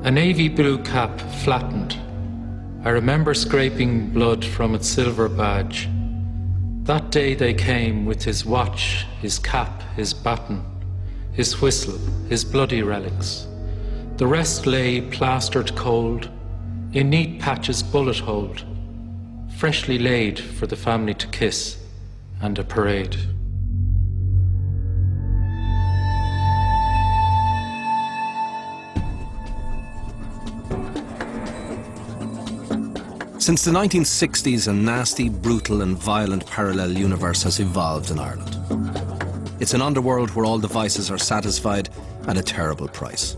A navy blue cap flattened. I remember scraping blood from its silver badge. That day they came with his watch, his cap, his baton, his whistle, his bloody relics. The rest lay plastered cold, in neat patches bullet holed, freshly laid for the family to kiss and a parade. Since the 1960s, a nasty, brutal and violent parallel universe has evolved in Ireland. It's an underworld where all the vices are satisfied at a terrible price,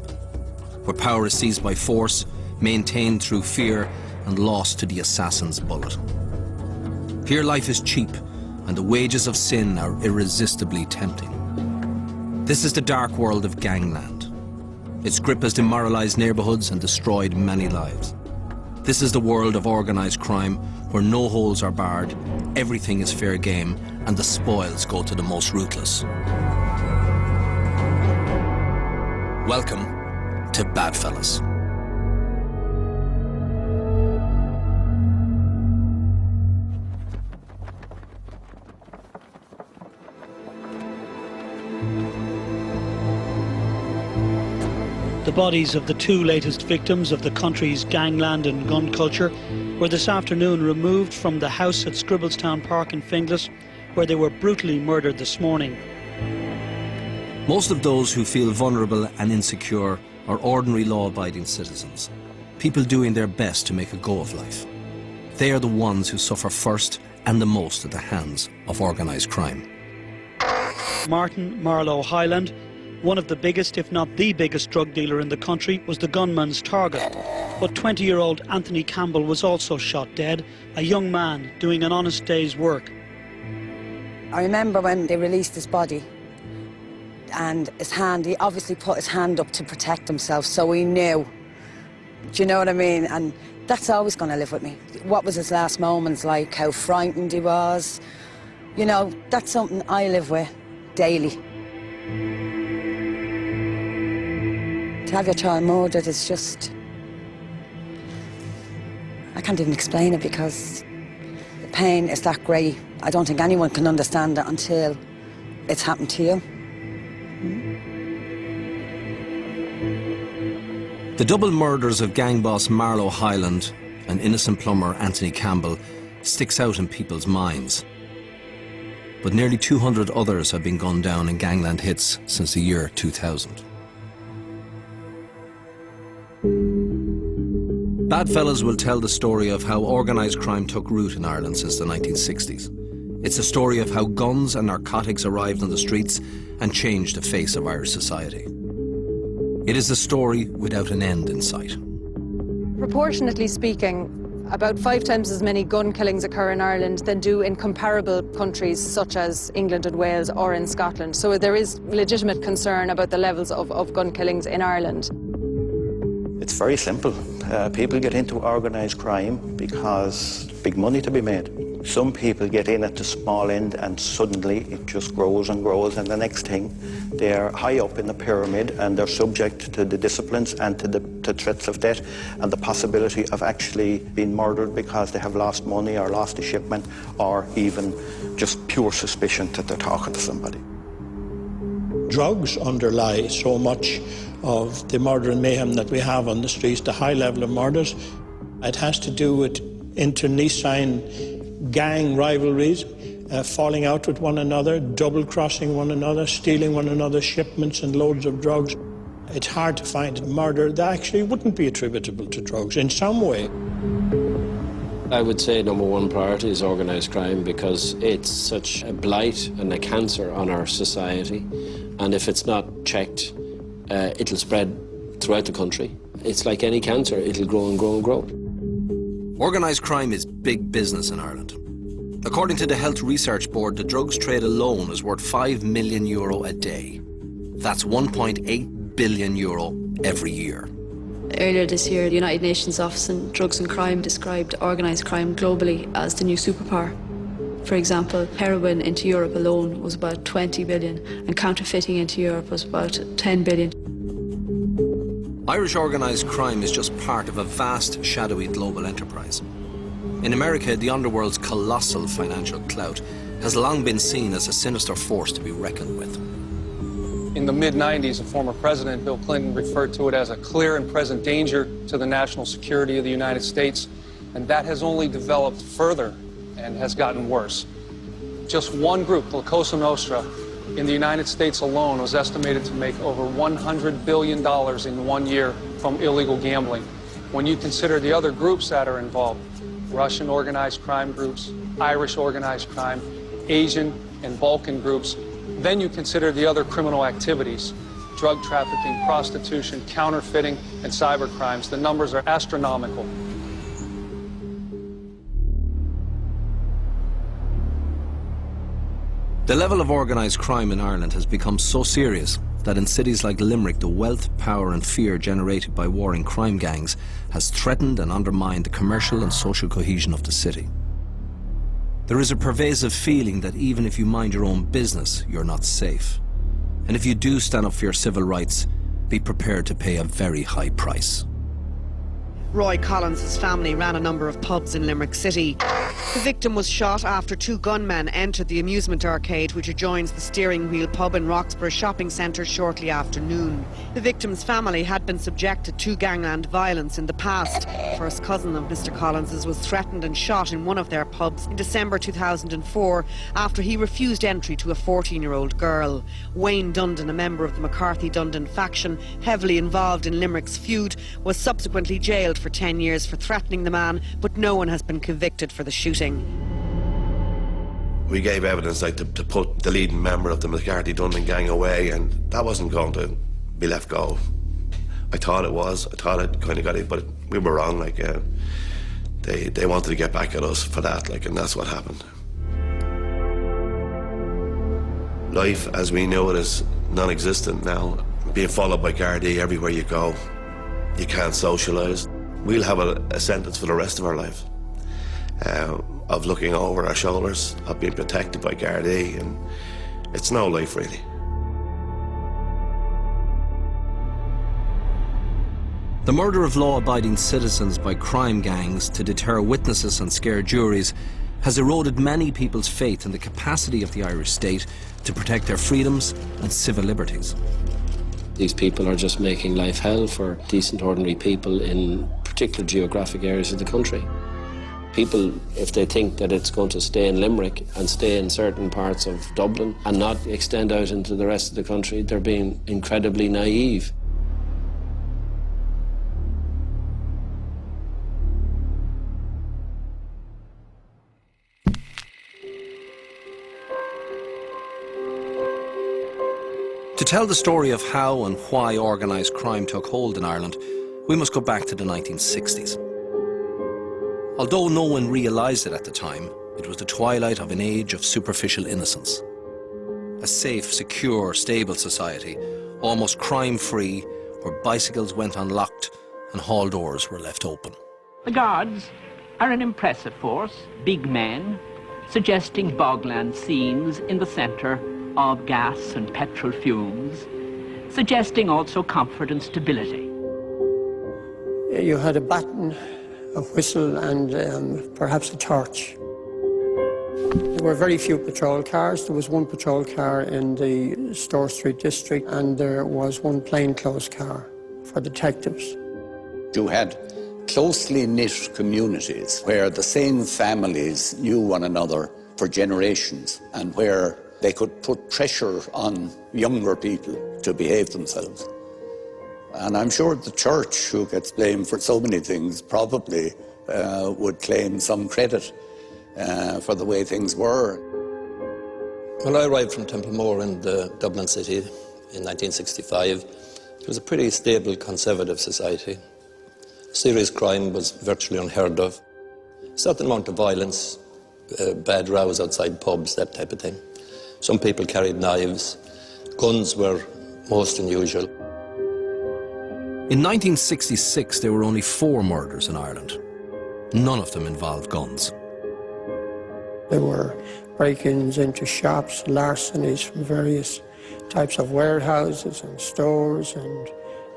where power is seized by force, maintained through fear and lost to the assassin's bullet. Here life is cheap and the wages of sin are irresistibly tempting. This is the dark world of Gangland. Its grip has demoralized neighborhoods and destroyed many lives. This is the world of organised crime, where no holes are barred, everything is fair game, and the spoils go to the most ruthless. Welcome to Bad Fellas. The bodies of the two latest victims of the country's gangland and gun culture were this afternoon removed from the house at Scribblestown Park in Finglas, where they were brutally murdered this morning. Most of those who feel vulnerable and insecure are ordinary law-abiding citizens, people doing their best to make a go of life. They are the ones who suffer first and the most at the hands of organised crime. Martin Marlowe Hyland, one of the biggest, if not the biggest drug dealer in the country, was the gunman's target. But 20-year-old Anthony Campbell was also shot dead, a young man doing an honest day's work. I remember when they released his body and his hand, he obviously put his hand up to protect himself, so he knew. Do you know what I mean? And that's always going to live with me. What was his last moments like, how frightened he was. You know, that's something I live with daily. To have your child murdered is just... I can't even explain it because the pain is that great. I don't think anyone can understand it until it's happened to you. The double murders of gang boss Marlowe Hyland and innocent plumber Anthony Campbell sticks out in people's minds. But nearly 200 others have been gunned down in gangland hits since the year 2000. Bad Fellas will tell the story of how organised crime took root in Ireland since the 1960s. It's a story of how guns and narcotics arrived on the streets and changed the face of Irish society. It is a story without an end in sight. Proportionately speaking, about 5 times as many gun killings occur in Ireland than do in comparable countries such as England and Wales or in Scotland. So there is legitimate concern about the levels of gun killings in Ireland. It's very simple. People get into organised crime because big money to be made. Some people get in at the small end and suddenly it just grows and grows, and the next thing they're high up in the pyramid and they're subject to the disciplines and to the threats of death and the possibility of actually being murdered because they have lost money or lost a shipment or even just pure suspicion that they're talking to somebody. Drugs underlie so much of the murder and mayhem that we have on the streets, the high level of murders. It has to do with internecine gang rivalries, falling out with one another, double-crossing one another, stealing one another's shipments and loads of drugs. It's hard to find a murder that actually wouldn't be attributable to drugs in some way. I would say number one priority is organised crime because it's such a blight and a cancer on our society. And if it's not checked, it'll spread throughout the country. It's like any cancer, it'll grow and grow and grow. Organised crime is big business in Ireland. According to the Health Research Board, the drugs trade alone is worth €5 million a day. That's €1.8 billion every year. Earlier this year, the United Nations Office on Drugs and Crime described organised crime globally as the new superpower. For example, heroin into Europe alone was about 20 billion and counterfeiting into Europe was about 10 billion. Irish organised crime is just part of a vast, shadowy global enterprise. In America, the underworld's colossal financial clout has long been seen as a sinister force to be reckoned with. In the mid-90s, a former president, Bill Clinton, referred to it as a clear and present danger to the national security of the United States, and that has only developed further and has gotten worse. Just one group, La Cosa Nostra, in the United States alone was estimated to make over $100 billion in 1 year from illegal gambling. When you consider the other groups that are involved, Russian organized crime groups, Irish organized crime, Asian and Balkan groups, then you consider the other criminal activities, drug trafficking, prostitution, counterfeiting, and cyber crimes. The numbers are astronomical. The level of organised crime in Ireland has become so serious that in cities like Limerick, the wealth, power and fear generated by warring crime gangs has threatened and undermined the commercial and social cohesion of the city. There is a pervasive feeling that even if you mind your own business, you're not safe. And if you do stand up for your civil rights, be prepared to pay a very high price. Roy Collins' family ran a number of pubs in Limerick City. The victim was shot after two gunmen entered the amusement arcade which adjoins the Steering Wheel pub in Roxborough shopping centre shortly after noon. The victim's family had been subjected to gangland violence in the past. The first cousin of Mr Collins' was threatened and shot in one of their pubs in December 2004 after he refused entry to a 14-year-old girl. Wayne Dundon, a member of the McCarthy-Dundon faction heavily involved in Limerick's feud, was subsequently jailed for 10 years for threatening the man, but no one has been convicted for the shooting. We gave evidence like to put the leading member of the McCarthy-Dundon gang away, and that wasn't going to be left go. I thought it was. I thought it kind of got it, but we were wrong. Like they wanted to get back at us for that, like, and that's what happened. Life as we know it is non-existent now. Being followed by Gardaí everywhere you go. You can't socialise. We'll have a sentence for the rest of our life of looking over our shoulders, of being protected by Gardaí, and it's no life really. The murder of law-abiding citizens by crime gangs to deter witnesses and scare juries has eroded many people's faith in the capacity of the Irish state to protect their freedoms and civil liberties. These people are just making life hell for decent, ordinary people in particular geographic areas of the country. People, if they think that it's going to stay in Limerick and stay in certain parts of Dublin and not extend out into the rest of the country, they're being incredibly naive. To tell the story of how and why organised crime took hold in Ireland, we must go back to the 1960s. Although no one realised it at the time, it was the twilight of an age of superficial innocence. A safe, secure, stable society, almost crime-free, where bicycles went unlocked and hall doors were left open. The Guards are an impressive force, big men, suggesting bogland scenes in the centre of gas and petrol fumes, suggesting also comfort and stability. You had a baton, a whistle and perhaps a torch. There were very few patrol cars. There was one patrol car in the Store Street district and there was one plainclothes car for detectives. You had closely knit communities where the same families knew one another for generations and where they could put pressure on younger people to behave themselves. And I'm sure the church, who gets blamed for so many things, probably would claim some credit for the way things were. When I arrived from Templemore in the Dublin city in 1965, it was a pretty stable conservative society. Serious crime was virtually unheard of. Certain amount of violence, bad rows outside pubs, that type of thing. Some people carried knives. Guns were most unusual. In 1966, there were only 4 murders in Ireland. None of them involved guns. There were break-ins into shops, larcenies from various types of warehouses and stores and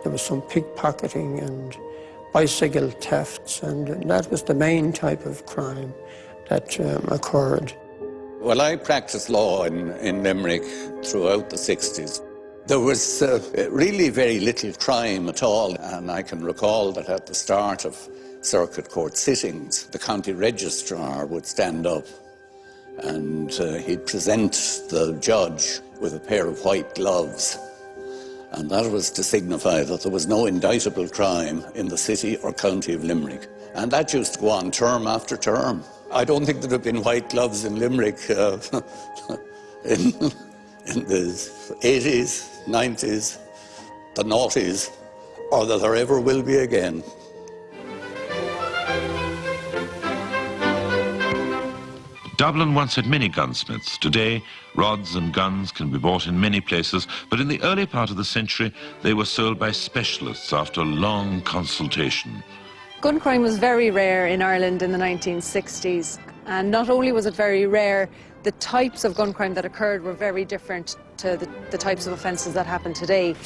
There was some pickpocketing and bicycle thefts, and that was the main type of crime that occurred. Well, I practiced law in Limerick throughout the 60s. There was really very little crime at all, and I can recall that at the start of circuit court sittings, the county registrar would stand up and he'd present the judge with a pair of white gloves, and that was to signify that there was no indictable crime in the city or county of Limerick. And that used to go on term after term. I don't think there have been white gloves in Limerick in the 80s, 90s, the noughties, or that there ever will be again. Dublin once had many gunsmiths. Today, rods and guns can be bought in many places, but in the early part of the century, they were sold by specialists after long consultation. Gun crime was very rare in Ireland in the 1960s, and not only was it very rare, the types of gun crime that occurred were very different to the types of offences that happen today.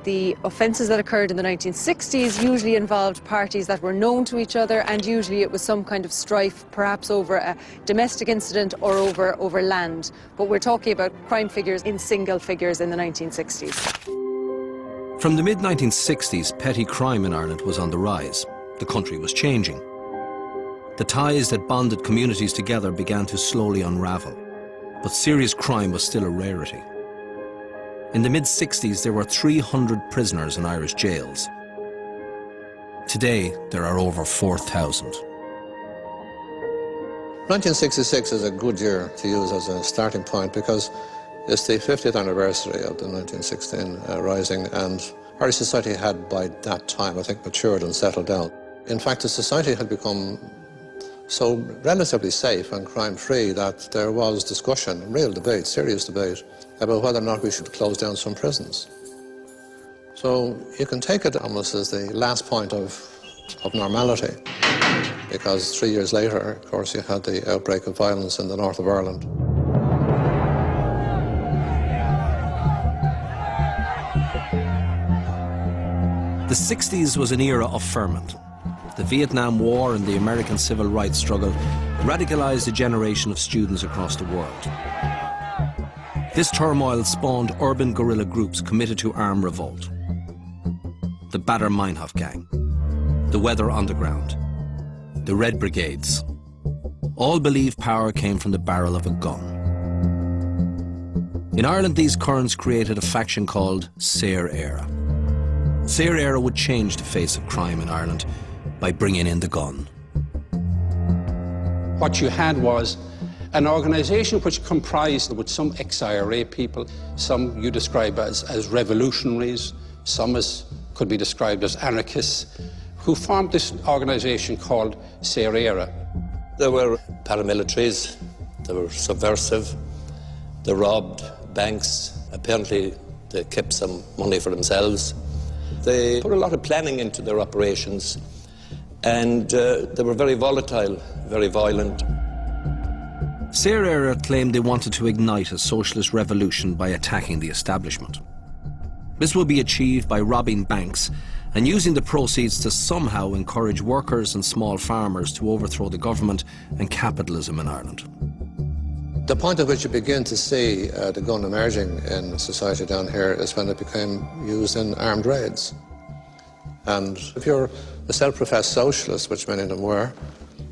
The offences that occurred in the 1960s usually involved parties that were known to each other, and usually it was some kind of strife, perhaps over a domestic incident or over land. But we're talking about crime figures in single figures in the 1960s. From the mid-1960s, petty crime in Ireland was on the rise. The country was changing. The ties that bonded communities together began to slowly unravel. But serious crime was still a rarity. In the mid-60s, there were 300 prisoners in Irish jails. Today, there are over 4,000. 1966 is a good year to use as a starting point because it's the 50th anniversary of the 1916 Rising, and Irish society had by that time, I think, matured and settled down. In fact, the society had become so relatively safe and crime-free that there was discussion, real debate, serious debate, about whether or not we should close down some prisons. So you can take it almost as the last point of normality, because 3 years later, of course, you had the outbreak of violence in the north of Ireland. The 60s was an era of ferment. The Vietnam War and the American civil rights struggle radicalized a generation of students across the world. This turmoil spawned urban guerrilla groups committed to armed revolt. The Baader Meinhof Gang, the Weather Underground, the Red Brigades. All believed power came from the barrel of a gun. In Ireland, these currents created a faction called Saor Éire. Saor Éire would change the face of crime in Ireland by bringing in the gun. What you had was an organisation which comprised with some ex-IRA people, some you describe as revolutionaries, some could be described as anarchists, who formed this organisation called Saor Éire. There were paramilitaries, they were subversive, they robbed banks, apparently they kept some money for themselves. They put a lot of planning into their operations, and they were very volatile, very violent. Saor Éire claimed they wanted to ignite a socialist revolution by attacking the establishment. This would be achieved by robbing banks and using the proceeds to somehow encourage workers and small farmers to overthrow the government and capitalism in Ireland. The point at which you begin to see the gun emerging in society down here is when it became used in armed raids. And if you're a self-professed socialist, which many of them were,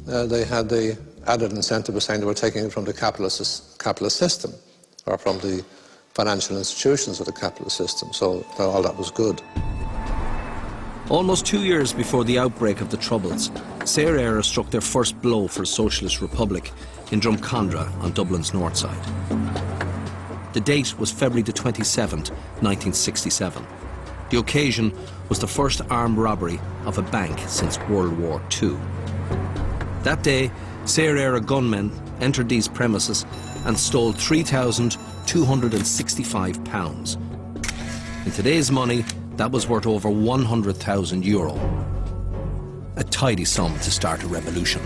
they had the added incentive of saying they were taking it from the capitalist system, or from the financial institutions of the capitalist system, so all that was good. Almost 2 years before the outbreak of the Troubles, Saor Éire struck their first blow for a socialist republic in Drumcondra on Dublin's north side. The date was February the 27th, 1967. The occasion was the first armed robbery of a bank since World War II. That day, Saor Éire gunmen entered these premises and stole £3,265. In today's money, that was worth over €100,000. A tidy sum to start a revolution.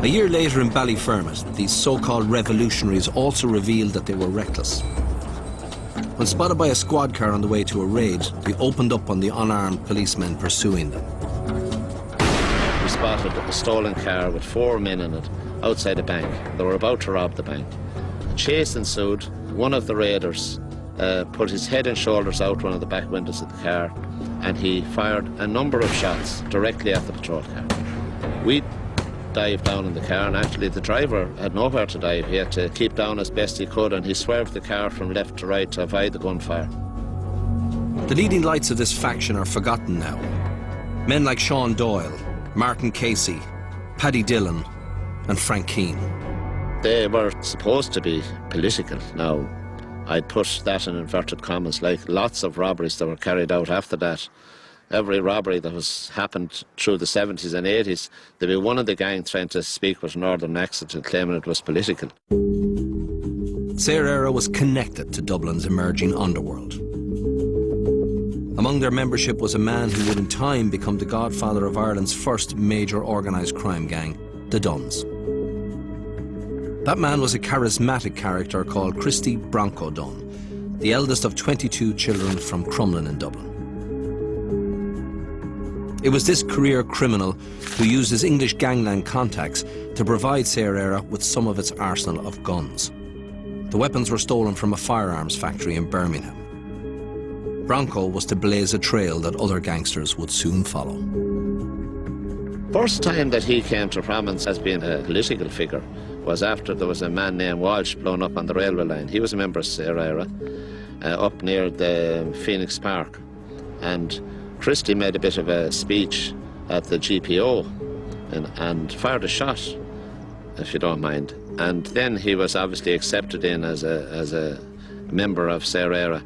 A year later in Ballyfermot, these so-called revolutionaries also revealed that they were reckless. When spotted by a squad car on the way to a raid, they opened up on the unarmed policemen pursuing them. We spotted a stolen car with 4 men in it outside a bank. They were about to rob the bank. A chase ensued. One of the raiders put his head and shoulders out one of the back windows of the car, and he fired a number of shots directly at the patrol car. We dived down in the car, and actually the driver had nowhere to dive. He had to keep down as best he could, and he swerved the car from left to right to avoid the gunfire. The leading lights of this faction are forgotten now. Men like Sean Doyle, Martin Casey, Paddy Dillon and Frank Keane. They were supposed to be political. Now, I'd put that in inverted commas, like lots of robberies that were carried out after that. Every robbery that was happened through the 70s and 80s, there'd be one of the gang trying to speak with a northern accent and claiming it was political. Saor Éire was connected to Dublin's emerging underworld. Among their membership was a man who would in time become the godfather of Ireland's first major organised crime gang, the Duns. That man was a charismatic character called Christy Bronco Dunn, the eldest of 22 children from Crumlin in Dublin. It was this career criminal who used his English gangland contacts to provide Saor Éire with some of its arsenal of guns. The weapons were stolen from a firearms factory in Birmingham. Bronco was to blaze a trail that other gangsters would soon follow. First time that he came to prominence as being a political figure was after there was a man named Walsh blown up on the railway line. He was a member of Saor Éire up near the Phoenix Park, and Christie made a bit of a speech at the GPO and fired a shot, if you don't mind. And then he was obviously accepted in as a member of Saor Éire,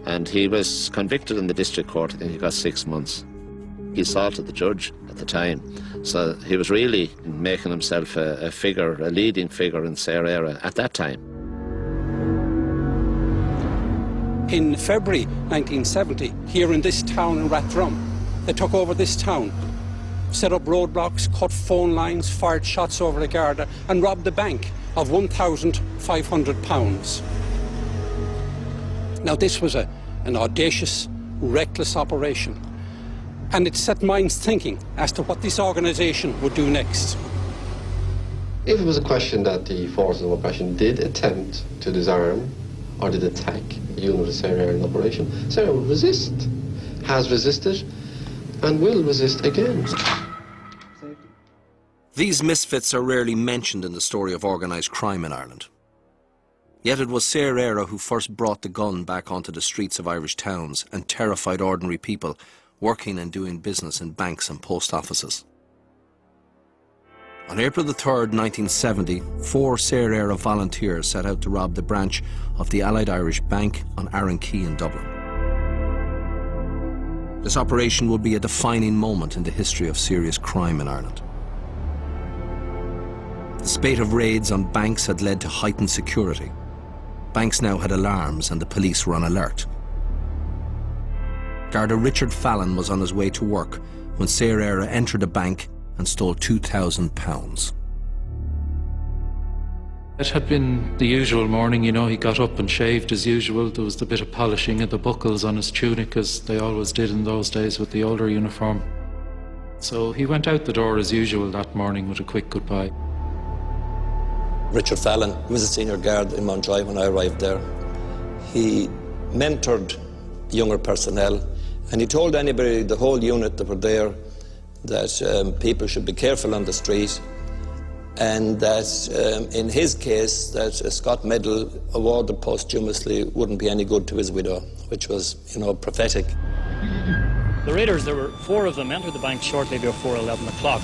and he was convicted in the district court. I think he got 6 months. He assaulted the judge at the time, so he was really making himself a figure, a leading figure in Saor Éire at that time. In February 1970, here in this town in Rathdrum, they took over this town, set up roadblocks, cut phone lines, fired shots over the Garda, and robbed the bank of £1,500. Now, this was an audacious, reckless operation, and it set minds thinking as to what this organisation would do next. If it was a question that the forces of oppression did attempt to disarm or did attack a unit of Saor Éire in operation, Saor Éire would resist, has resisted, and will resist again. These misfits are rarely mentioned in the story of organised crime in Ireland. Yet it was Saor Éire who first brought the gun back onto the streets of Irish towns and terrified ordinary people working and doing business in banks and post offices. On April the 3rd, 1970, 4 Saor Éire volunteers set out to rob the branch of the Allied Irish Bank on Arran Quay in Dublin. This operation would be a defining moment in the history of serious crime in Ireland. The spate of raids on banks had led to heightened security. Banks now had alarms and the police were on alert. Garda Richard Fallon was on his way to work when Saor Éire entered a bank and stole £2,000. It had been the usual morning, you know. He got up and shaved as usual. There was the bit of polishing of the buckles on his tunic, as they always did in those days with the older uniform. So he went out the door as usual that morning with a quick goodbye. Richard Fallon, he was a senior guard in Mountjoy when I arrived there. He mentored younger personnel, and he told anybody, the whole unit that were there, that people should be careful on the street, and that in his case, that a Scott Medal awarded posthumously wouldn't be any good to his widow, which was, you know, prophetic. The raiders, there were 4 of them, entered the bank shortly before 11 o'clock.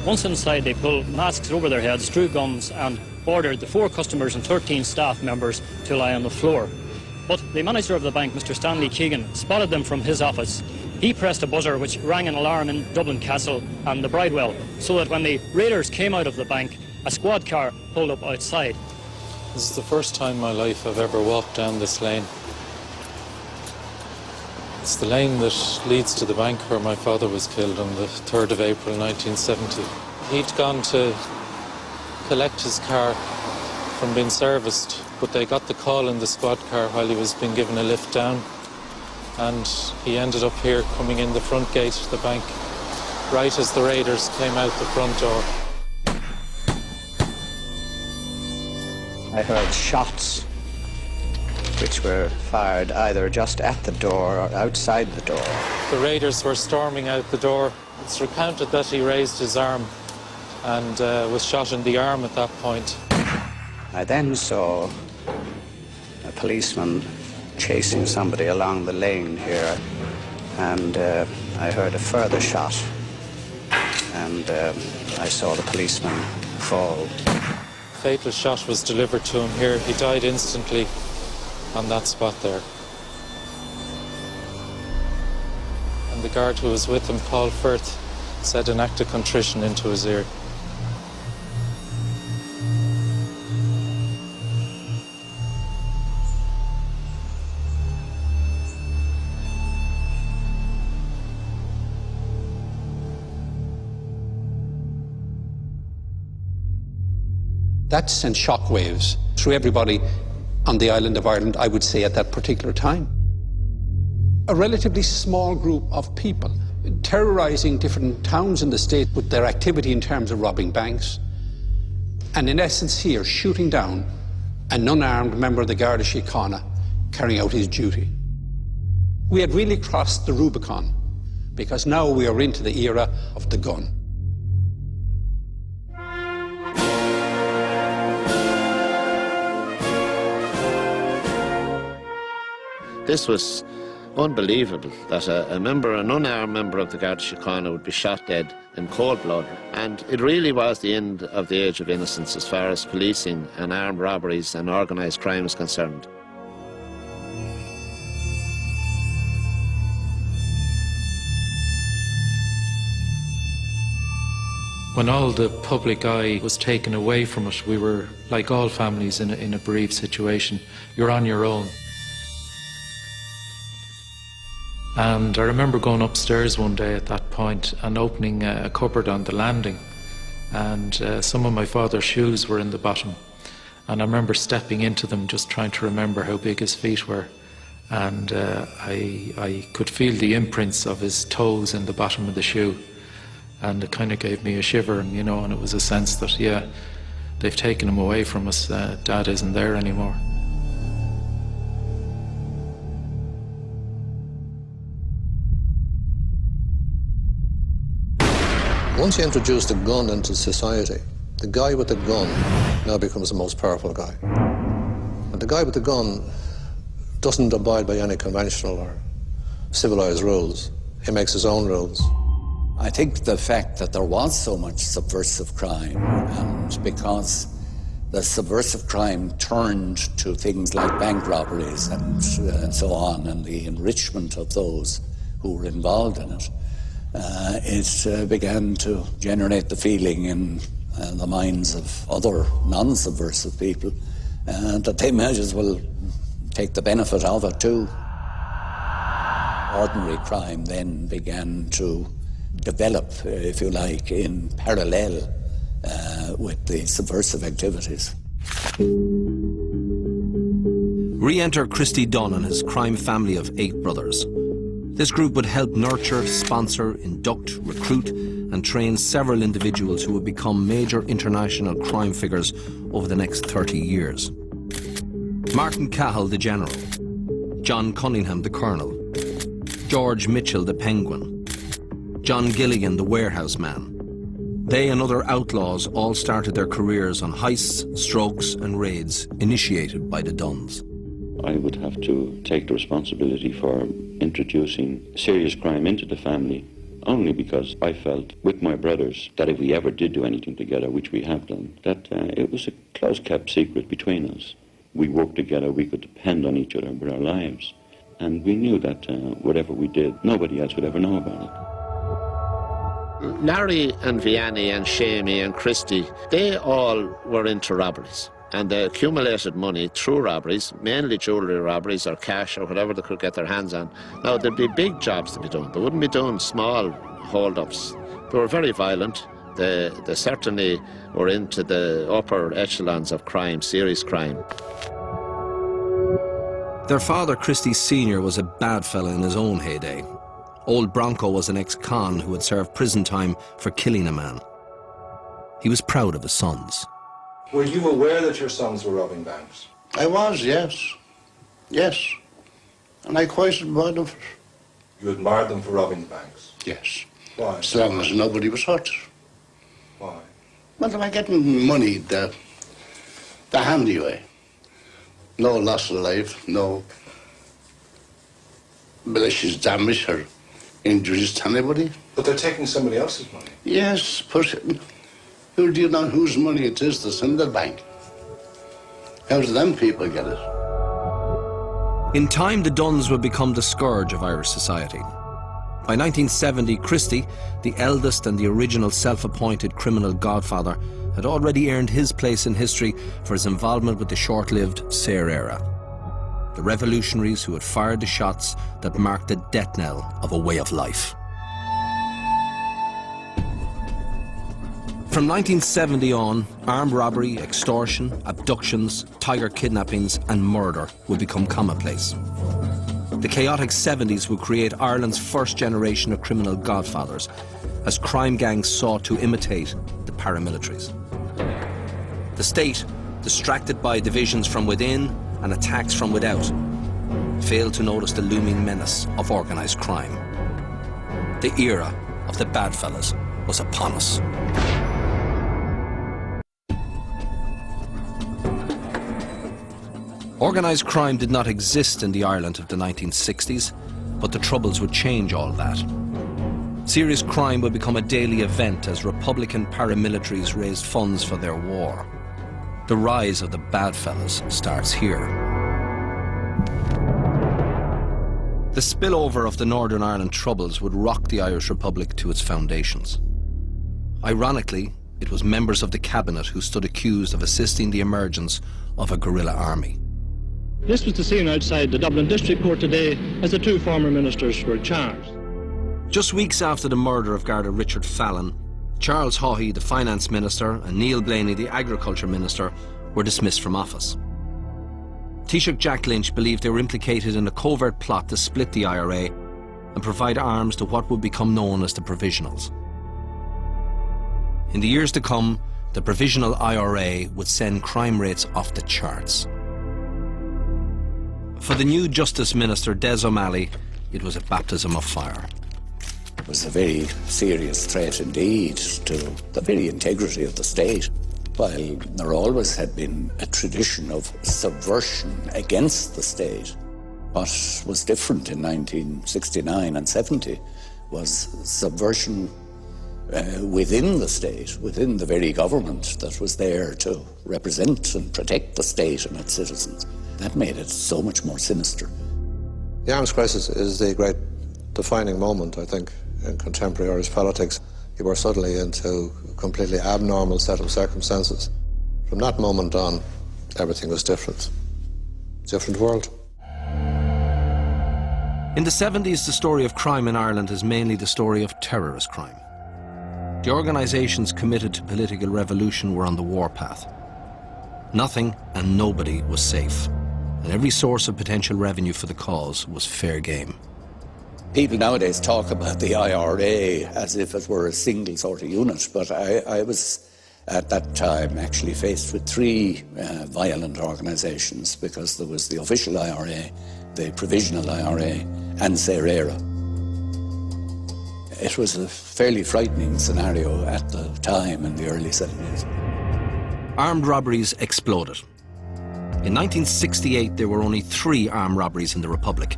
Once inside, they pulled masks over their heads, drew guns, and ordered the 4 customers and 13 staff members to lie on the floor. But the manager of the bank, Mr. Stanley Keegan, spotted them from his office. He pressed a buzzer which rang an alarm in Dublin Castle and the Bridewell, so that when the raiders came out of the bank, a squad car pulled up outside. This is the first time in my life I've ever walked down this lane. It's the lane that leads to the bank where my father was killed on the 3rd of April 1970. He'd gone to collect his car from being serviced, but they got the call in the squad car while he was being given a lift down, and he ended up here coming in the front gate of the bank right as the raiders came out the front door. I heard shots which were fired either just at the door or outside the door. The raiders were storming out the door. It's recounted that he raised his arm and was shot in the arm at that point. I then saw a policeman chasing somebody along the lane here, and I heard a further shot, and I saw the policeman fall. Fatal shot was delivered to him here. He died instantly on that spot there. And the guard who was with him, Paul Firth, said an act of contrition into his ear. That sent shockwaves through everybody on the island of Ireland, I would say, at that particular time. A relatively small group of people terrorizing different towns in the state with their activity in terms of robbing banks, and in essence here shooting down an unarmed member of the Garda Síochána carrying out his duty. We had really crossed the Rubicon, because now we are into the era of the gun. This was unbelievable, that an unarmed member of the Garda Síochána would be shot dead in cold blood. And it really was the end of the age of innocence as far as policing and armed robberies and organised crime is concerned. When all the public eye was taken away from it, we were, like all families, in a bereaved situation. You're on your own. And I remember going upstairs one day at that point and opening a cupboard on the landing, and some of my father's shoes were in the bottom, and I remember stepping into them just trying to remember how big his feet were, and I could feel the imprints of his toes in the bottom of the shoe, and it kind of gave me a shiver, and and it was a sense that, yeah, they've taken him away from us. Dad isn't there anymore. Once you introduce the gun into society, the guy with the gun now becomes the most powerful guy. And the guy with the gun doesn't abide by any conventional or civilized rules. He makes his own rules. I think the fact that there was so much subversive crime, and because the subversive crime turned to things like bank robberies and so on, and the enrichment of those who were involved in it, it began to generate the feeling in the minds of other non-subversive people that they might as well take the benefit of it too. Ordinary crime then began to develop, if you like, in parallel with the subversive activities. Re-enter Christy Dunn and his crime family of 8 brothers. This group would help nurture, sponsor, induct, recruit and train several individuals who would become major international crime figures over the next 30 years. Martin Cahill, the General. John Cunningham, the Colonel. George Mitchell, the Penguin. John Gilligan, the Warehouse Man. They and other outlaws all started their careers on heists, strokes and raids initiated by the Dunns. I would have to take the responsibility for introducing serious crime into the family, only because I felt with my brothers that if we ever did do anything together, which we have done, that it was a close-kept secret between us. We worked together, we could depend on each other with our lives, and we knew that whatever we did, nobody else would ever know about it. Larry and Vianney and Shamey and Christy, they all were into robberies. And they accumulated money through robberies, mainly jewellery robberies or cash or whatever they could get their hands on. Now, there'd be big jobs to be done. They wouldn't be doing small hold-ups. They were very violent, They certainly were into the upper echelons of crime, serious crime. Their father, Christie Sr., was a bad fella in his own heyday. Old Bronco was an ex-con who had served prison time for killing a man. He was proud of his sons. Were you aware that your sons were robbing banks? I was, yes. Yes. And I quite admired them for it. You admired them for robbing the banks? Yes. Why? As long as nobody was hurt. Why? Well, they were getting money the handy way. No loss of life, no malicious damage or injuries to anybody. But they're taking somebody else's money. Yes, but who do you know whose money it is that's in the bank? How do them people get it? In time, the Duns would become the scourge of Irish society. By 1970, Christie, the eldest and the original self-appointed criminal godfather, had already earned his place in history for his involvement with the short-lived Saor era. The revolutionaries who had fired the shots that marked the death knell of a way of life. From 1970 on, armed robbery, extortion, abductions, tiger kidnappings and murder would become commonplace. The chaotic 70s would create Ireland's first generation of criminal godfathers as crime gangs sought to imitate the paramilitaries. The state, distracted by divisions from within and attacks from without, failed to notice the looming menace of organised crime. The era of the bad fellas was upon us. Organised crime did not exist in the Ireland of the 1960s, but the Troubles would change all that. Serious crime would become a daily event as Republican paramilitaries raised funds for their war. The rise of the bad fellas starts here. The spillover of the Northern Ireland Troubles would rock the Irish Republic to its foundations. Ironically, it was members of the cabinet who stood accused of assisting the emergence of a guerrilla army. This was the scene outside the Dublin District Court today as the two former ministers were charged. Just weeks after the murder of Garda Richard Fallon, Charles Haughey, the finance minister, and Neil Blaney, the agriculture minister, were dismissed from office. Taoiseach Jack Lynch believed they were implicated in a covert plot to split the IRA and provide arms to what would become known as the Provisionals. In the years to come, the Provisional IRA would send crime rates off the charts. For the new Justice Minister, Des O'Malley, it was a baptism of fire. It was a very serious threat indeed to the very integrity of the state. While there always had been a tradition of subversion against the state, what was different in 1969 and 70 was subversion within the state, within the very government that was there to represent and protect the state and its citizens. That made it so much more sinister. The arms crisis is the great defining moment, I think, in contemporary Irish politics. You were suddenly into a completely abnormal set of circumstances. From that moment on, everything was different. Different world. In the 70s, the story of crime in Ireland is mainly the story of terrorist crime. The organisations committed to political revolution were on the warpath. Nothing and nobody was safe, and every source of potential revenue for the cause was fair game. People nowadays talk about the IRA as if it were a single sort of unit, but I was at that time actually faced with three violent organisations, because there was the official IRA, the provisional IRA, and Saor era. It was a fairly frightening scenario at the time in the early 70s. Armed robberies exploded. In 1968, there were only 3 armed robberies in the Republic.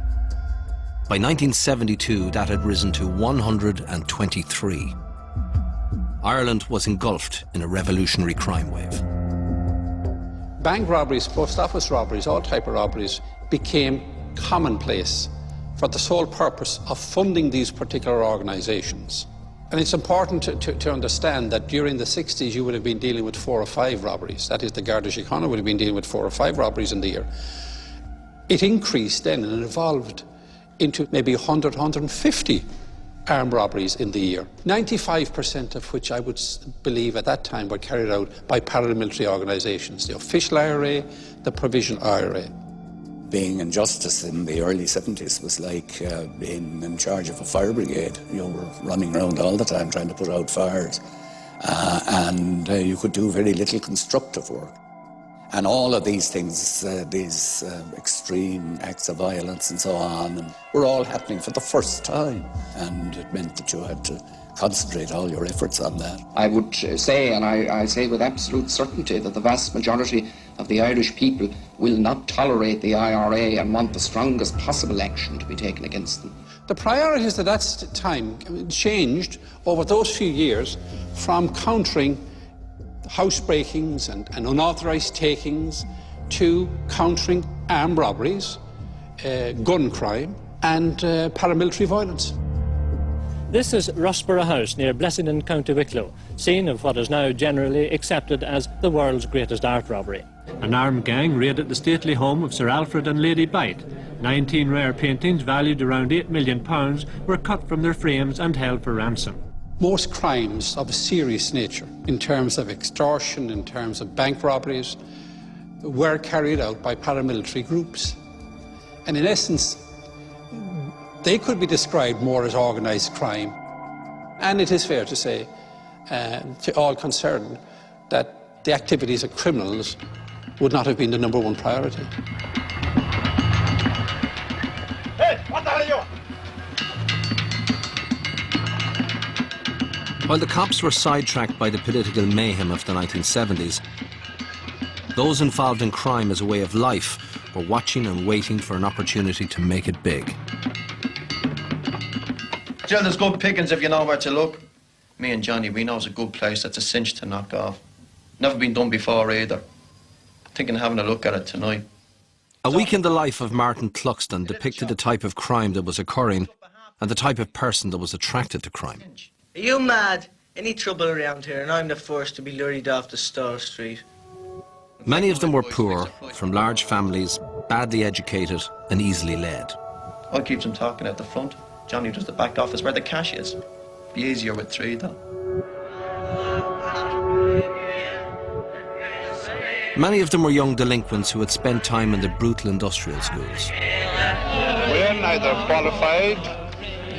By 1972, that had risen to 123. Ireland was engulfed in a revolutionary crime wave. Bank robberies, post office robberies, all type of robberies became commonplace for the sole purpose of funding these particular organisations. And it's important to understand that during the 60s you would have been dealing with 4 or 5 robberies. That is, the Garda Síochána would have been dealing with 4 or 5 robberies in the year. It increased then and evolved into maybe 100, 150 armed robberies in the year, 95% of which I would believe at that time were carried out by paramilitary organisations, the official IRA, the provisional IRA. Being in justice in the early 70s was like being in charge of a fire brigade. You were running around all the time trying to put out fires, and you could do very little constructive work. And all of these things, these extreme acts of violence and so on, were all happening for the first time. And it meant that you had to concentrate all your efforts on that. I would say, and I say with absolute certainty, that the vast majority of the Irish people will not tolerate the IRA and want the strongest possible action to be taken against them. The priorities at that time changed over those few years from countering housebreakings and unauthorised takings to countering armed robberies, gun crime and paramilitary violence. This is Rossborough House near Blessing in County Wicklow, scene of what is now generally accepted as the world's greatest art robbery. An armed gang raided the stately home of Sir Alfred and Lady Bite. 19 rare paintings valued around £8 million were cut from their frames and held for ransom. Most crimes of a serious nature, in terms of extortion, in terms of bank robberies, were carried out by paramilitary groups. And in essence, they could be described more as organised crime. And it is fair to say, to all concerned, that the activities of criminals would not have been the #1 priority. Hey, what the hell are you? While the cops were sidetracked by the political mayhem of the 1970s, those involved in crime as a way of life were watching and waiting for an opportunity to make it big. Jill, there's good pickings if you know where to look. Me and Johnny, we know it's a good place that's a cinch to knock off. Never been done before either. Thinking of having a look at it tonight. A Week in the Life of Martin Cluxton depicted the type of crime that was occurring and the type of person that was attracted to crime. Are you mad? Any trouble around here and I'm the first to be lurried off the Star Street. Many of them were poor, from large families, badly educated and easily led. I keep them talking at the front. Johnny does the back office where the cash is. Be easier with 3 though. Many of them were young delinquents who had spent time in the brutal industrial schools. We're neither qualified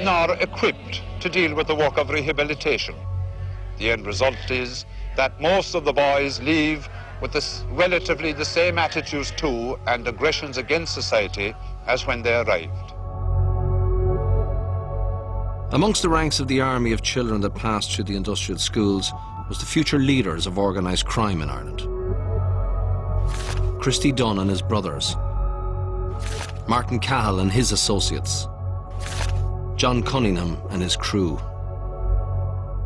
nor equipped to deal with the work of rehabilitation. The end result is that most of the boys leave with relatively the same attitudes to and aggressions against society as when they arrived. Amongst the ranks of the army of children that passed through the industrial schools was the future leaders of organised crime in Ireland. Christy Dunn and his brothers, Martin Cahill and his associates, John Cunningham and his crew.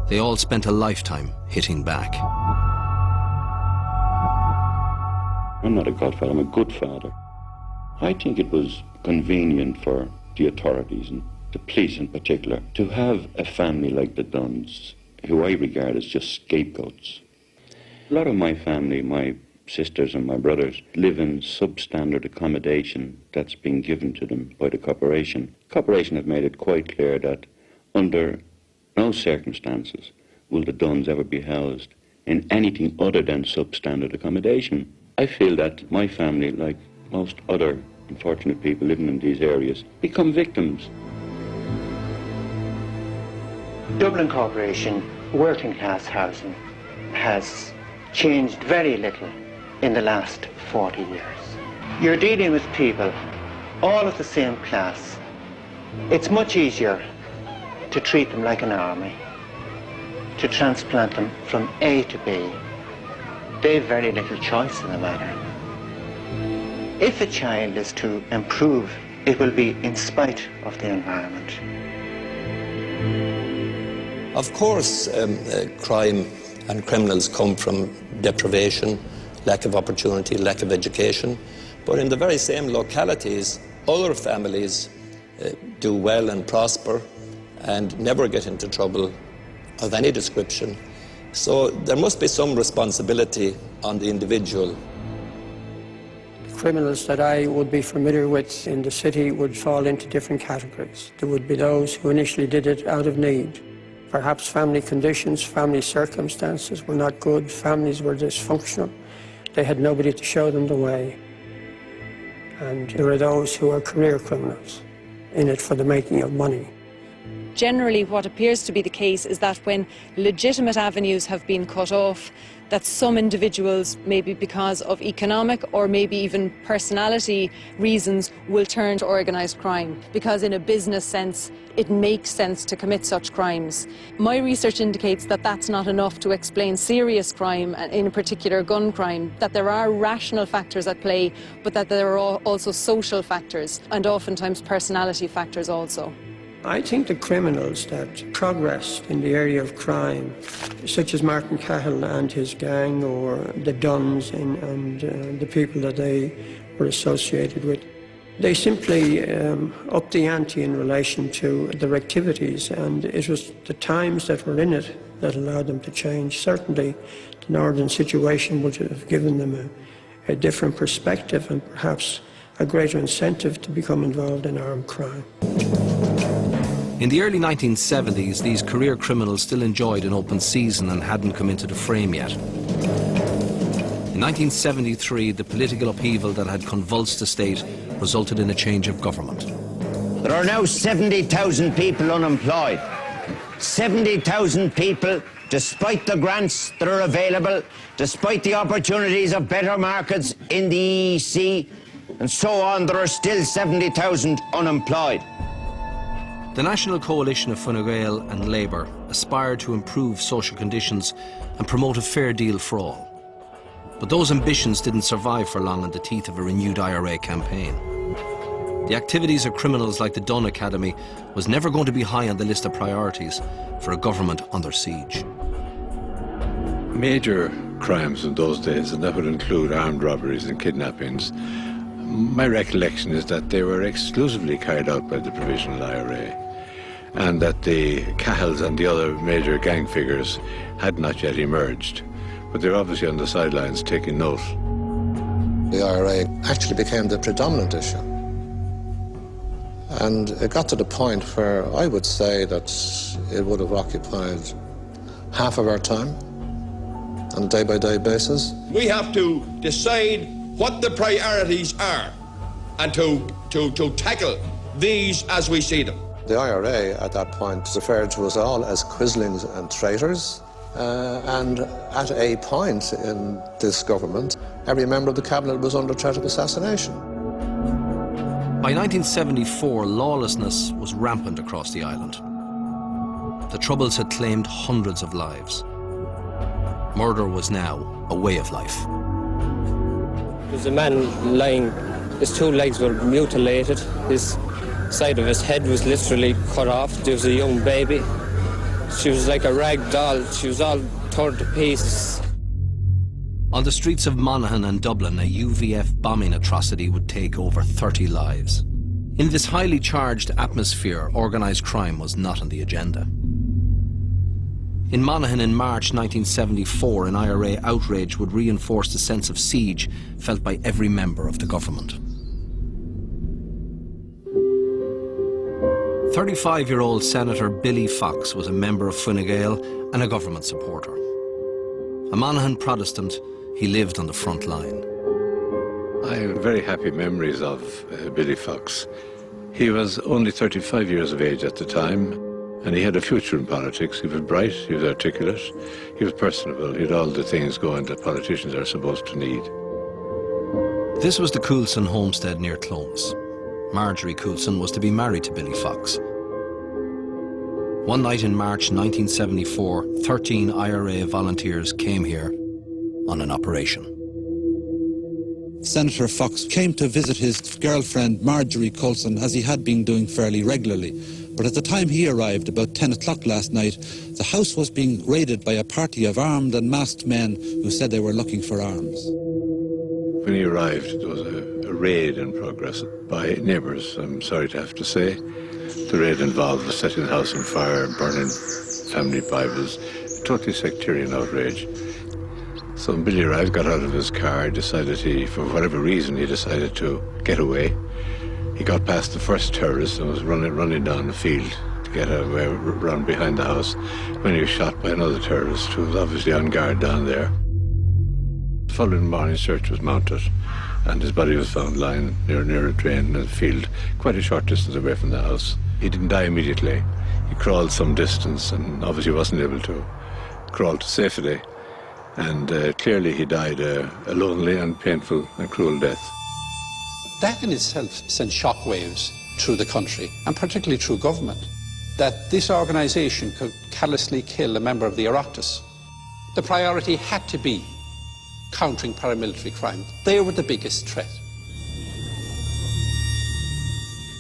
They all spent a lifetime hitting back. I'm not a godfather, I'm a good father. I think it was convenient for the authorities, and the police in particular, to have a family like the Dunns, who I regard as just scapegoats. A lot of my family, my sisters and my brothers, live in substandard accommodation that's been given to them by the corporation. The corporation have made it quite clear that under no circumstances will the Dunns ever be housed in anything other than substandard accommodation. I feel that my family, like most other unfortunate people living in these areas, become victims. Dublin Corporation working class housing has changed very little in the last 40 years. You're dealing with people all of the same class. It's much easier to treat them like an army, to transplant them from A to B. They've very little choice in the matter. If a child is to improve, it will be in spite of the environment. Of course, crime and criminals come from deprivation, lack of opportunity, lack of education. But in the very same localities, other families do well and prosper and never get into trouble of any description. So there must be some responsibility on the individual. criminals that I would be familiar with in the city would fall into different categories. There would be those who initially did it out of need. Perhaps family conditions, family circumstances were not good, families were dysfunctional. They had nobody to show them the way. And there are those who are career criminals, in it for the making of money. Generally, what appears to be the case is that when legitimate avenues have been cut off, that some individuals, maybe because of economic or maybe even personality reasons, will turn to organised crime, because in a business sense, it makes sense to commit such crimes. My research indicates that that's not enough to explain serious crime, and in particular gun crime, that there are rational factors at play, but that there are also social factors and oftentimes personality factors also. I think the criminals that progressed in the area of crime, such as Martin Cahill and his gang, or the Duns and the people that they were associated with, they simply upped the ante in relation to their activities, and it was the times that were in it that allowed them to change. Certainly, the northern situation would have given them a different perspective and perhaps a greater incentive to become involved in armed crime. In the early 1970s, these career criminals still enjoyed an open season and hadn't come into the frame yet. In 1973, the political upheaval that had convulsed the state resulted in a change of government. There are now 70,000 people unemployed. 70,000 people, despite the grants that are available, despite the opportunities of better markets in the EEC, and so on, there are still 70,000 unemployed. The National Coalition of Fine Gael and Labour aspired to improve social conditions and promote a fair deal for all. But those ambitions didn't survive for long in the teeth of a renewed IRA campaign. The activities of criminals like the Dunn Academy was never going to be high on the list of priorities for a government under siege. Major crimes in those days, and that would include armed robberies and kidnappings, my recollection is that they were exclusively carried out by the Provisional IRA, and that the Cahills and the other major gang figures had not yet emerged, but they're obviously on the sidelines taking note. The IRA actually became the predominant issue. And it got to the point where I would say that it would have occupied half of our time on a day-by-day basis. We have to decide what the priorities are and to tackle these as we see them. The IRA at that point referred to us all as quislings and traitors, and at a point in this government, every member of the cabinet was under threat of assassination. By 1974, lawlessness was rampant across the island. The Troubles had claimed hundreds of lives. Murder was now a way of life. There was a man lying, his two legs were mutilated, his side of his head was literally cut off. There was a young baby. She was like a rag doll, she was all torn to pieces. On the streets of Monaghan and Dublin, a UVF bombing atrocity would take over 30 lives. In this highly charged atmosphere, organised crime was not on the agenda. In Monaghan in March 1974, an IRA outrage would reinforce the sense of siege felt by every member of the government. 35-year-old Senator Billy Fox was a member of Fine Gael and a government supporter. A Monaghan Protestant, he lived on the front line. I have very happy memories of Billy Fox. He was only 35 years of age at the time, and he had a future in politics. He was bright, he was articulate, he was personable, he had all the things going that politicians are supposed to need. This was the Coulson homestead near Clones. Marjorie Coulson was to be married to Billy Fox. One night in March 1974, 13 IRA volunteers came here on an operation. Senator Fox came to visit his girlfriend Marjorie Coulson, as he had been doing fairly regularly. But at the time he arrived, about 10 o'clock last night, the house was being raided by a party of armed and masked men who said they were looking for arms. When he arrived, there was a raid in progress by neighbours, I'm sorry to have to say. The raid involved setting the house on fire, burning family Bibles, a totally sectarian outrage. So Billy Wright got out of his car, for whatever reason, he decided to get away. He got past the first terrorist and was running down the field to get away, run behind the house, when he was shot by another terrorist who was obviously on guard down there. The following morning, search was mounted, and his body was found lying near a drain in the field, quite a short distance away from the house. He didn't die immediately. He crawled some distance and obviously wasn't able to crawl to safety. And clearly he died a lonely and painful and cruel death. That in itself sent shockwaves through the country, and particularly through government, that this organisation could callously kill a member of the Oireachtas. The priority had to be countering paramilitary crime. They were the biggest threat.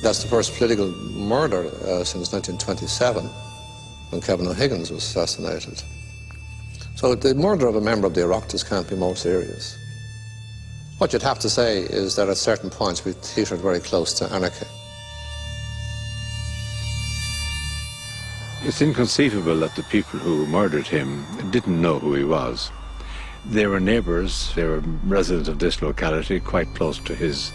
That's the first political murder since 1927, when Kevin O'Higgins was assassinated. So the murder of a member of the Oireachtas can't be more serious. What you'd have to say is that at certain points we teetered very close to anarchy. It's inconceivable that the people who murdered him didn't know who he was. They were neighbours, they were residents of this locality, quite close to his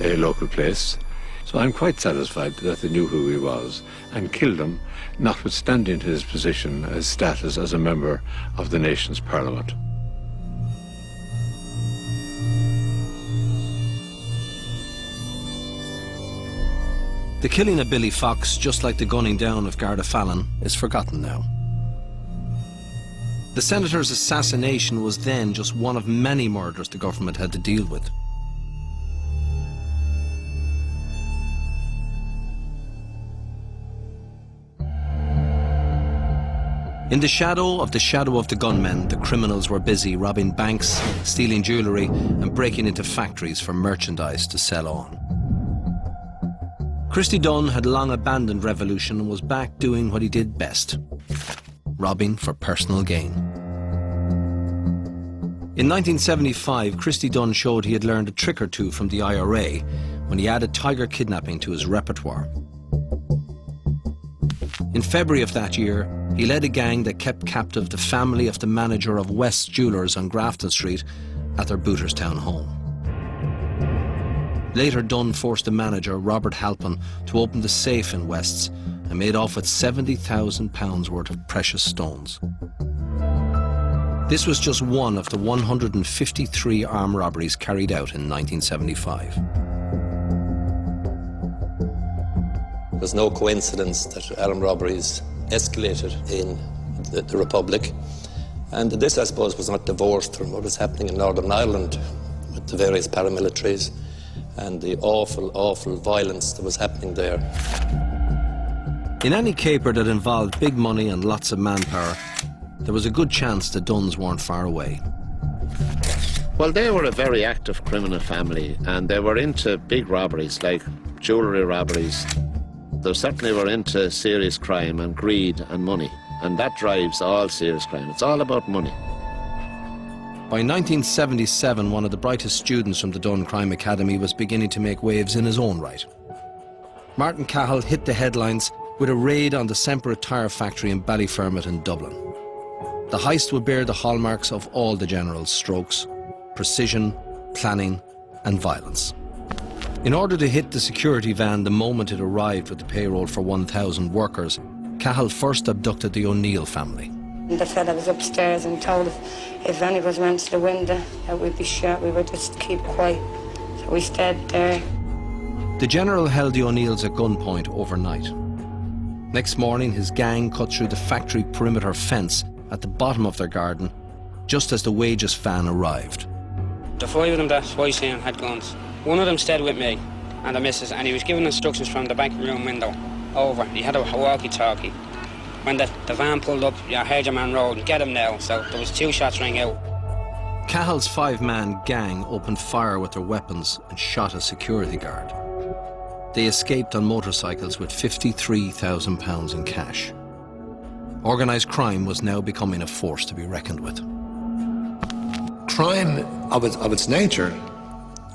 local place. So I'm quite satisfied that they knew who he was and killed him, notwithstanding his position, his status as a member of the nation's parliament. The killing of Billy Fox, just like the gunning down of Garda Fallon, is forgotten now. The senator's assassination was then just one of many murders the government had to deal with. In the shadow of the gunmen, the criminals were busy robbing banks, stealing jewellery and breaking into factories for merchandise to sell on. Christy Dunn had long abandoned revolution and was back doing what he did best, robbing for personal gain. In 1975, Christy Dunn showed he had learned a trick or two from the IRA when he added tiger kidnapping to his repertoire. In February of that year, he led a gang that kept captive the family of the manager of West's Jewellers on Grafton Street at their Booterstown home. Later, Dunn forced the manager, Robert Halpin, to open the safe in West's and made off with £70,000 worth of precious stones. This was just one of the 153 armed robberies carried out in 1975. There's no coincidence that armed robberies escalated in the Republic. And this, I suppose, was not divorced from what was happening in Northern Ireland with the various paramilitaries and the awful, awful violence that was happening there. In any caper that involved big money and lots of manpower, there was a good chance the Dunns weren't far away. Well, they were a very active criminal family, and they were into big robberies, like jewellery robberies. They certainly were into serious crime and greed and money, and that drives all serious crime. It's all about money. By 1977, one of the brightest students from the Dunn Crime Academy was beginning to make waves in his own right. Martin Cahill hit the headlines with a raid on the Semper tire factory in Ballyfermot in Dublin. The heist would bear the hallmarks of all the general's strokes: precision, planning and violence. In order to hit the security van the moment it arrived with the payroll for 1,000 workers, Cahill first abducted the O'Neill family. The fella was upstairs and told if any of us went to the window that we'd be shot, we would just keep quiet. So we stayed there. The general held the O'Neills at gunpoint overnight. Next morning, his gang cut through the factory perimeter fence at the bottom of their garden, just as the wages van arrived. The five of them that I seen had guns. One of them stayed with me and the missus, and he was giving instructions from the back room window over. He had a walkie-talkie. When the van pulled up, I heard your man roll, get him now. So there was 2 shots rang out. Cahill's 5-man gang opened fire with their weapons and shot a security guard. They escaped on motorcycles with £53,000 in cash. Organised crime was now becoming a force to be reckoned with. Crime of its nature,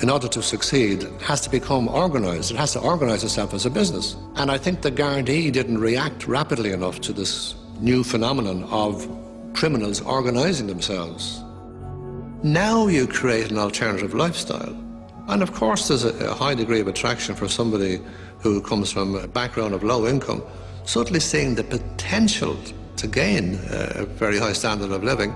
in order to succeed, has to become organised. It has to organise itself as a business. And I think the Gardaí didn't react rapidly enough to this new phenomenon of criminals organising themselves. Now you create an alternative lifestyle. And of course there's a high degree of attraction for somebody who comes from a background of low income, suddenly seeing the potential to gain a very high standard of living.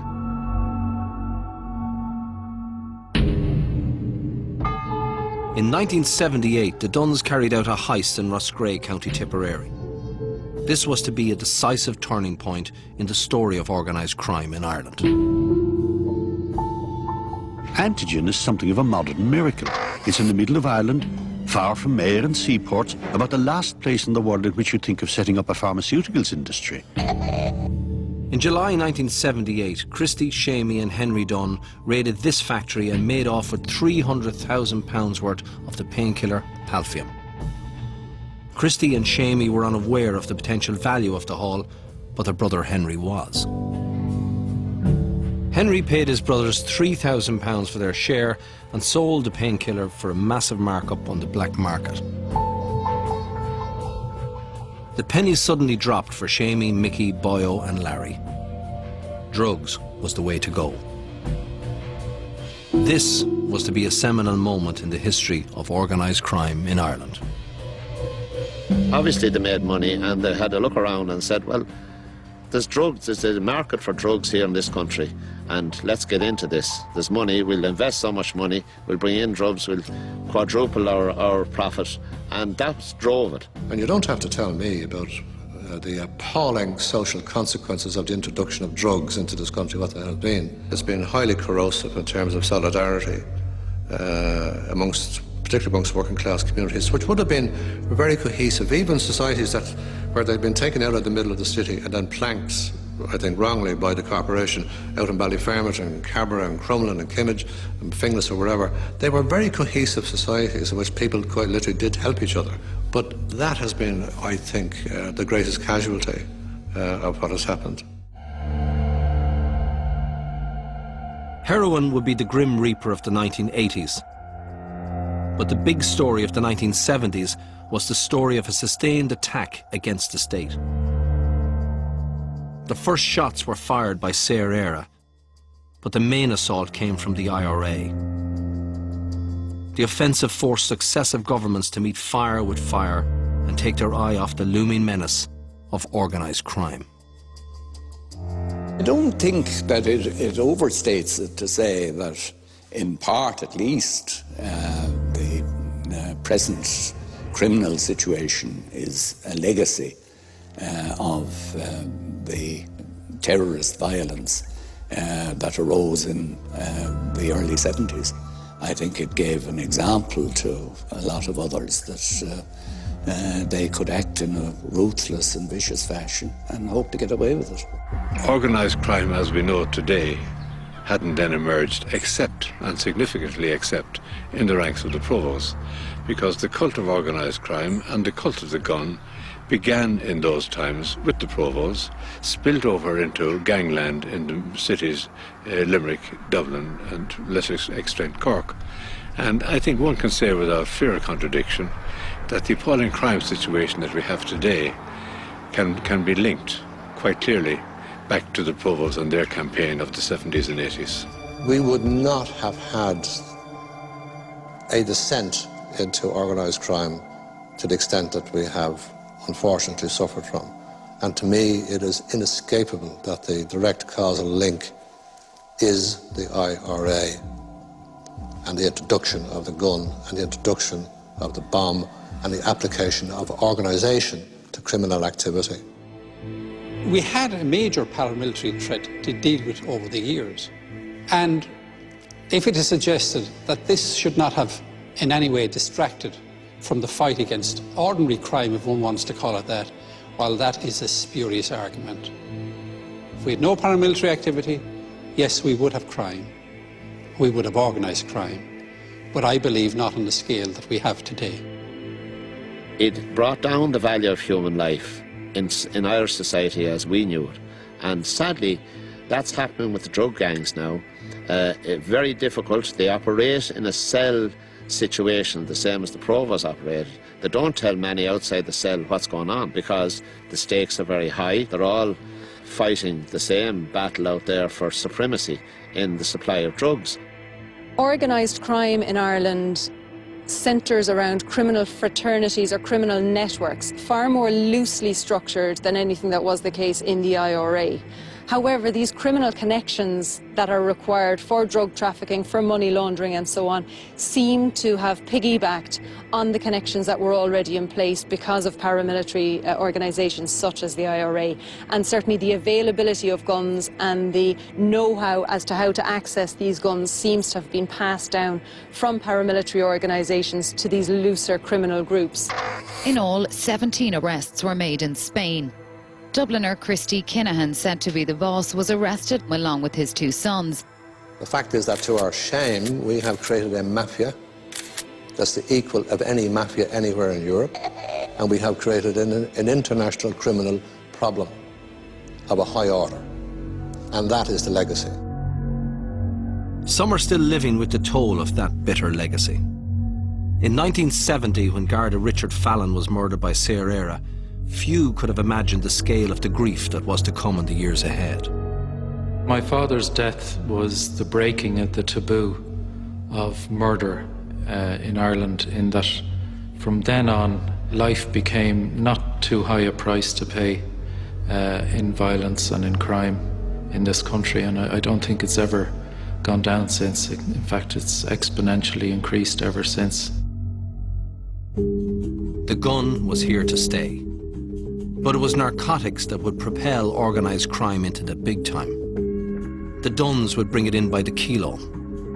In 1978, the Duns carried out a heist in Roscrea, County Tipperary. This was to be a decisive turning point in the story of organised crime in Ireland. Antigen is something of a modern miracle. It's in the middle of Ireland, far from Mayor and seaports, about the last place in the world in which you think of setting up a pharmaceuticals industry. In July 1978, Christy, Shamey and Henry Dunn raided this factory and made off with £300,000 worth of the painkiller Palfium. Christy and Shamey were unaware of the potential value of the haul, but their brother Henry was. Henry paid his brothers £3,000 for their share and sold the painkiller for a massive markup on the black market. The pennies suddenly dropped for Shamey, Mickey, Boyo and Larry. Drugs was the way to go. This was to be a seminal moment in the history of organised crime in Ireland. Obviously they made money and they had a look around and said, well, there's drugs, there's a market for drugs here in this country, and let's get into this. There's money, we'll invest so much money, we'll bring in drugs, we'll quadruple our profit, and that drove it. And you don't have to tell me about the appalling social consequences of the introduction of drugs into this country, what that has been. It's been highly corrosive in terms of solidarity particularly amongst working class communities, which would have been very cohesive, even societies where they'd been taken out of the middle of the city and then planked, I think wrongly, by the corporation out in Ballyfermot and Cabra and Crumlin and Kimmage and Finglas or wherever. They were very cohesive societies in which people quite literally did help each other. But that has been, I think, the greatest casualty of what has happened. Heroin would be the grim reaper of the 1980s. But the big story of the 1970s was the story of a sustained attack against the state. The first shots were fired by Saor Éire, but the main assault came from the IRA. The offensive forced successive governments to meet fire with fire and take their eye off the looming menace of organised crime. I don't think that it overstates it to say that, in part at least, the present criminal situation is a legacy of the terrorist violence that arose in the early 70s. I think it gave an example to a lot of others that they could act in a ruthless and vicious fashion and hope to get away with it. Organised crime as we know it today hadn't then emerged except, and significantly except, in the ranks of the provos, because the cult of organised crime and the cult of the gun began in those times with the provos, spilled over into gangland in the cities, Limerick, Dublin, and to a lesser extent Cork. And I think one can say without fear of contradiction that the appalling crime situation that we have today can be linked quite clearly back to the provos and their campaign of the 70s and 80s. We would not have had a descent into organised crime to the extent that we have unfortunately suffered from. And to me, it is inescapable that the direct causal link is the IRA and the introduction of the gun and the introduction of the bomb and the application of organisation to criminal activity. We had a major paramilitary threat to deal with over the years. And if it is suggested that this should not have in any way distracted from the fight against ordinary crime, if one wants to call it that, well, that is a spurious argument. If we had no paramilitary activity, yes, we would have crime. We would have organised crime. But I believe not on the scale that we have today. It brought down the value of human life in Irish society as we knew it. And sadly, that's happening with the drug gangs now. Very difficult. They operate in a cell situation, the same as the provos operated. They don't tell many outside the cell what's going on because the stakes are very high. They're all fighting the same battle out there for supremacy in the supply of drugs. Organised crime in Ireland centres around criminal fraternities or criminal networks, far more loosely structured than anything that was the case in the IRA. However, these criminal connections that are required for drug trafficking, for money laundering and so on, seem to have piggybacked on the connections that were already in place because of paramilitary organisations such as the IRA. And certainly the availability of guns and the know-how as to how to access these guns seems to have been passed down from paramilitary organisations to these looser criminal groups. In all, 17 arrests were made in Spain. Dubliner Christy Kinahan, said to be the boss, was arrested along with his 2 sons. The fact is that, to our shame, we have created a mafia that's the equal of any mafia anywhere in Europe, and we have created an international criminal problem of a high order, and that is the legacy. Some are still living with the toll of that bitter legacy. In 1970, when Garda Richard Fallon was murdered by Serrera, few could have imagined the scale of the grief that was to come in the years ahead. My father's death was the breaking of the taboo of murder in Ireland, in that from then on life became not too high a price to pay in violence and in crime in this country, and I don't think it's ever gone down since. In fact, it's exponentially increased ever since. The gun was here to stay. But it was narcotics that would propel organised crime into the big time. The Duns would bring it in by the kilo.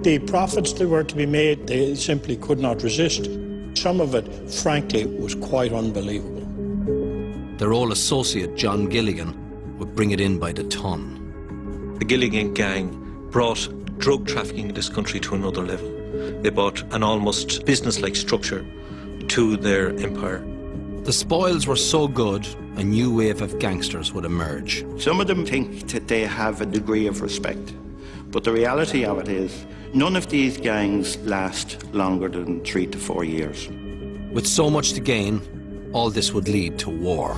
The profits that were to be made, they simply could not resist. Some of it, frankly, was quite unbelievable. Their old associate, John Gilligan, would bring it in by the ton. The Gilligan gang brought drug trafficking in this country to another level. They brought an almost business-like structure to their empire. The spoils were so good, a new wave of gangsters would emerge. Some of them think that they have a degree of respect, but the reality of it is none of these gangs last longer than 3 to 4 years. With so much to gain, all this would lead to war.